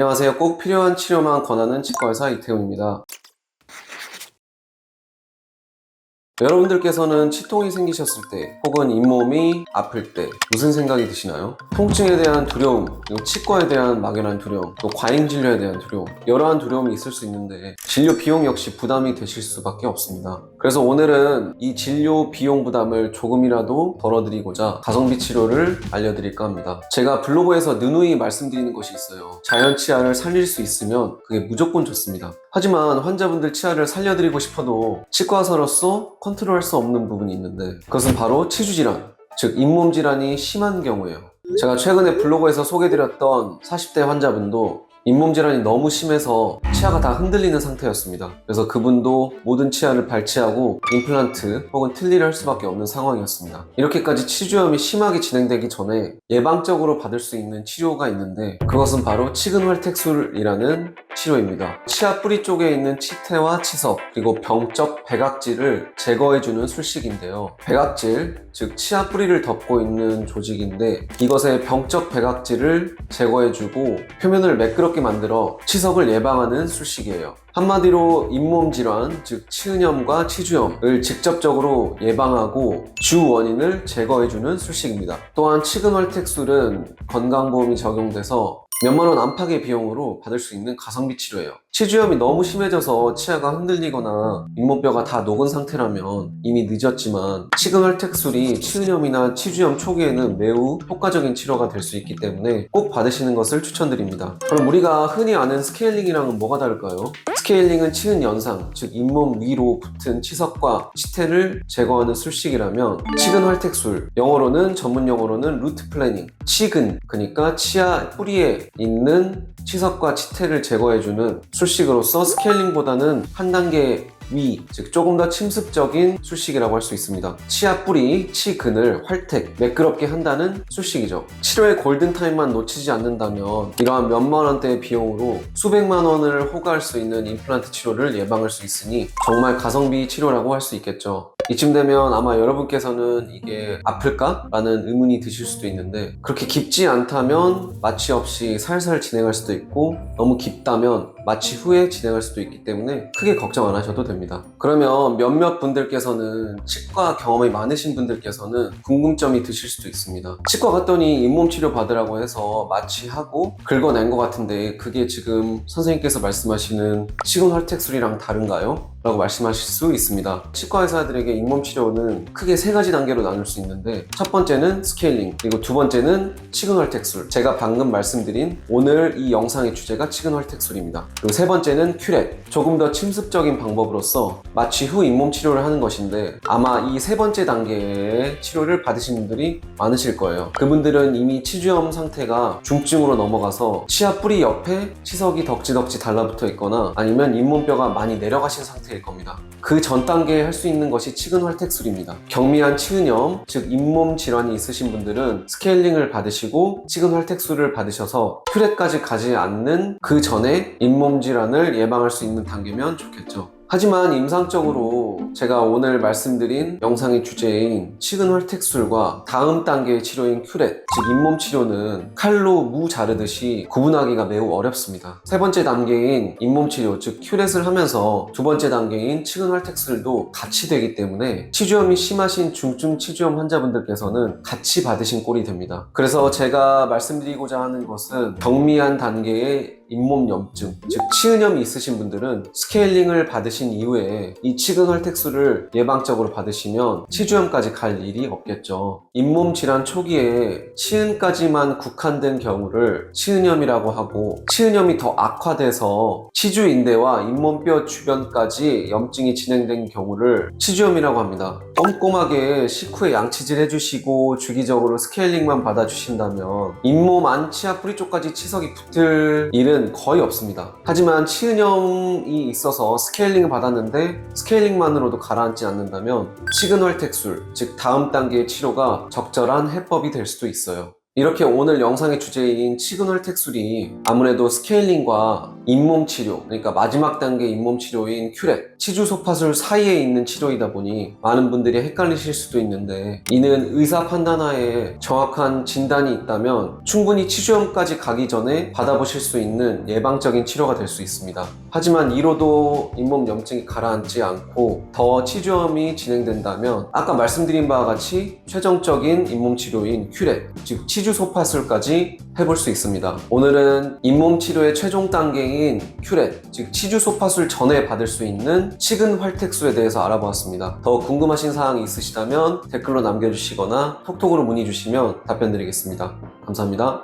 안녕하세요. 꼭 필요한 치료만 권하는 치과의사 이태훈입니다. 여러분들께서는 치통이 생기셨을 때 혹은 잇몸이 아플 때 무슨 생각이 드시나요? 통증에 대한 두려움, 그리고 치과에 대한 막연한 두려움, 또 과잉 진료에 대한 두려움, 여러한 두려움이 있을 수 있는데 진료 비용 역시 부담이 되실 수밖에 없습니다. 그래서 오늘은 이 진료 비용 부담을 조금이라도 덜어드리고자 가성비 치료를 알려드릴까 합니다. 제가 블로그에서 누누이 말씀드리는 것이 있어요. 자연 치아를 살릴 수 있으면 그게 무조건 좋습니다. 하지만 환자분들 치아를 살려드리고 싶어도 치과의사로서 컨트롤할 수 없는 부분이 있는데 그것은 바로 치주질환, 즉 잇몸 질환이 심한 경우예요. 제가 최근에 블로그에서 소개드렸던 40대 환자분도 잇몸 질환이 너무 심해서 치아가 다 흔들리는 상태였습니다. 그래서 그분도 모든 치아를 발치하고 임플란트 혹은 틀니를 할 수밖에 없는 상황이었습니다. 이렇게까지 치주염이 심하게 진행되기 전에 예방적으로 받을 수 있는 치료가 있는데 그것은 바로 치근활택술이라는 치료입니다. 치아 뿌리 쪽에 있는 치태와 치석 그리고 병적 백악질을 제거해주는 술식인데요. 백악질, 즉 치아 뿌리를 덮고 있는 조직인데 이것의 병적 백악질을 제거해주고 표면을 매끄럽게 만들어 치석을 예방하는 술식이에요. 한마디로 잇몸 질환, 즉 치은염과 치주염을 직접적으로 예방하고 주 원인을 제거해주는 술식입니다. 또한 치근활택술은 건강보험이 적용돼서 몇만 원 안팎의 비용으로 받을 수 있는 가성비 치료예요. 치주염이 너무 심해져서 치아가 흔들리거나 잇몸뼈가 다 녹은 상태라면 이미 늦었지만 치근활택술이 치은염이나 치주염 초기에는 매우 효과적인 치료가 될 수 있기 때문에 꼭 받으시는 것을 추천드립니다. 그럼 우리가 흔히 아는 스케일링이랑은 뭐가 다를까요? 스케일링은 치은 연상, 즉 잇몸 위로 붙은 치석과 치태를 제거하는 술식이라면 치근활택술, 영어로는 전문 용어로는 루트 플래닝, 치근, 그러니까 치아 뿌리에 있는 치석과 치태를 제거해주는 술식으로서 스케일링보다는 한 단계 위, 즉 조금 더 침습적인 술식이라고 할 수 있습니다. 치아 뿌리, 치근을 활택, 매끄럽게 한다는 술식이죠. 치료의 골든타임만 놓치지 않는다면 이러한 몇만 원대의 비용으로 수백만 원을 호가할 수 있는 임플란트 치료를 예방할 수 있으니 정말 가성비 치료라고 할 수 있겠죠. 이쯤 되면 아마 여러분께서는 이게 아플까? 라는 의문이 드실 수도 있는데 그렇게 깊지 않다면 마취 없이 살살 진행할 수도 있고 너무 깊다면 마취 후에 진행할 수도 있기 때문에 크게 걱정 안 하셔도 됩니다. 그러면 몇몇 분들께서는 치과 경험이 많으신 분들께서는 궁금점이 드실 수도 있습니다. 치과 갔더니 잇몸 치료 받으라고 해서 마취하고 긁어낸 것 같은데 그게 지금 선생님께서 말씀하시는 치근활택술이랑 다른가요? 라고 말씀하실 수 있습니다. 치과 의사들에게 잇몸 치료는 크게 세 가지 단계로 나눌 수 있는데 첫 번째는 스케일링, 그리고 두 번째는 치근활택술, 제가 방금 말씀드린 오늘 이 영상의 주제가 치근활택술입니다. 그리고 세 번째는 큐렛, 조금 더 침습적인 방법으로서 마취 후 잇몸 치료를 하는 것인데 아마 이 세 번째 단계의 치료를 받으신 분들이 많으실 거예요. 그분들은 이미 치주염 상태가 중증으로 넘어가서 치아 뿌리 옆에 치석이 덕지덕지 달라붙어 있거나 아니면 잇몸뼈가 많이 내려가신 상태일 겁니다. 그 전 단계에 할 수 있는 것이 치근활택술입니다. 경미한 치은염, 즉 잇몸 질환이 있으신 분들은 스케일링을 받으시고 치근활택술을 받으셔서 큐렛까지 가지 않는 그 전에 잇몸 질환을 예방할 수 있는 단계면 좋겠죠. 하지만 임상적으로 제가 오늘 말씀드린 영상의 주제인 치근활택술과 다음 단계의 치료인 큐렛, 즉 잇몸 치료는 칼로 무 자르듯이 구분하기가 매우 어렵습니다. 세 번째 단계인 잇몸 치료, 즉 큐렛을 하면서 두 번째 단계인 치근활택술도 같이 되기 때문에 치주염이 심하신 중증 치주염 환자분들께서는 같이 받으신 꼴이 됩니다. 그래서 제가 말씀드리고자 하는 것은 경미한 단계의 잇몸 염증, 즉 치은염이 있으신 분들은 스케일링을 받으신 이후에 이 치근활택술을 예방적으로 받으시면 치주염까지 갈 일이 없겠죠. 잇몸 질환 초기에 치은까지만 국한된 경우를 치은염이라고 하고 치은염이 더 악화돼서 치주인대와 잇몸뼈 주변까지 염증이 진행된 경우를 치주염이라고 합니다. 꼼꼼하게 식후에 양치질 해주시고 주기적으로 스케일링만 받아주신다면 잇몸 안 치아 뿌리 쪽까지 치석이 붙을 일은 거의 없습니다. 하지만 치은염이 있어서 스케일링을 받았는데 스케일링만으로도 가라앉지 않는다면 치근활택술, 즉 다음 단계의 치료가 적절한 해법이 될 수도 있어요. 이렇게 오늘 영상의 주제인 치근활택술이 아무래도 스케일링과 잇몸 치료, 그러니까 마지막 단계 잇몸 치료인 큐렛, 치주소파술 사이에 있는 치료이다 보니 많은 분들이 헷갈리실 수도 있는데, 이는 의사 판단하에 정확한 진단이 있다면 충분히 치주염까지 가기 전에 받아보실 수 있는 예방적인 치료가 될 수 있습니다. 하지만 이로도 잇몸 염증이 가라앉지 않고 더 치주염이 진행된다면 아까 말씀드린 바와 같이 최종적인 잇몸 치료인 큐렛, 즉 치주소파술까지 해볼 수 있습니다. 오늘은 잇몸 치료의 최종 단계인 큐렛, 즉 치주소파술 전에 받을 수 있는 치근 활택술에 대해서 알아보았습니다. 더 궁금하신 사항이 있으시다면 댓글로 남겨주시거나 톡톡으로 문의 주시면 답변 드리겠습니다. 감사합니다.